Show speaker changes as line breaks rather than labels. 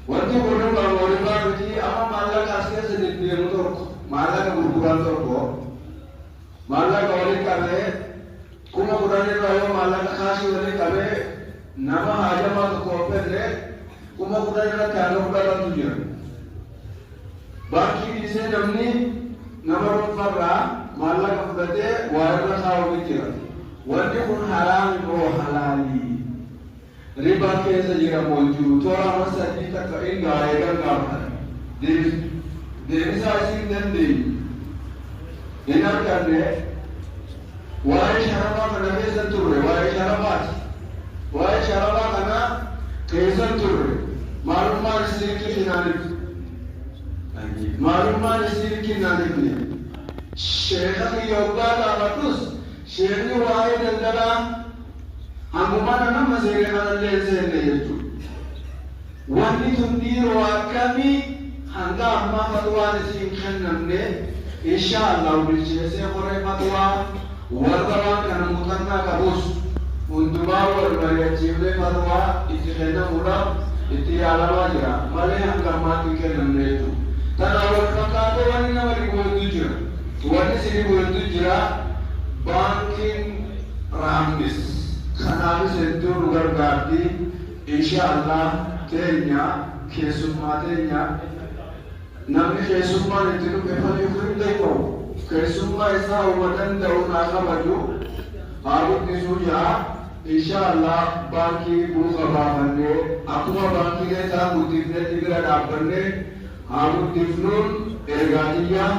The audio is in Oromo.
wanti kun waliin miti amma maallaqa as keessa deddeemu tokko maallaqa gurguran tokko maallaqa waliin qabee kuma kudhanirraa yoo maallaqa kaasii waliin qabee nama hajamaa tokko obbellee kuma kudhanirratti hanga fudhatantu jira. Baankii dhiisee namni nama dhuunfarraa maallaqa fudhatee waa irra kaa'uutu jira. Wanti kun haraami moo halaalii? Riba keessa jira moo jiru? Toora amma sadii takka inni eegan gaafatan. Deebisaa isin dandeenyu. Hin arganne waa'ee sharafaa kana keessa turre waa'ee sharafaati. Waa'ee sharafaa kana keessa turre maalummaan isin kinaaniif. Maalummaan isin kinaaniifne. Sheekha kiyyooggaa gaafatus sheekni waa'ee daldalaa hangumana nama seeqanallee seenne jechuudha. Wanni tun dhiiroo akkamii hanga ammaa fatwaan isin kennamne inshaallah bilcheessee qoree fatwaa warra waan kana muuxannaa qabus hundumaa wal mari'achiifnee fatwaa itti kennamuudhaaf itti yaalamaa jira malee hanga ammaatti hin kennamne jechuudha. Tanaa wal fakkaatoo wanni nama dhiboontu jira. Wanni si dhiboontu jira baankiin raamnis. Kanaafis hedduu nu gargaarti inshaallah teenya keessummaa teenya namni keessummaan itti dhufe fayyuu hin danda'u keessummaa isaa hubuu danda'u naa kabaju haa guddisuu jira inshaallah baankii buufa baafannee akkuma baankiilee isaa guddifnee bira dhaabbannee haa guddifnuun ergaatiyyaa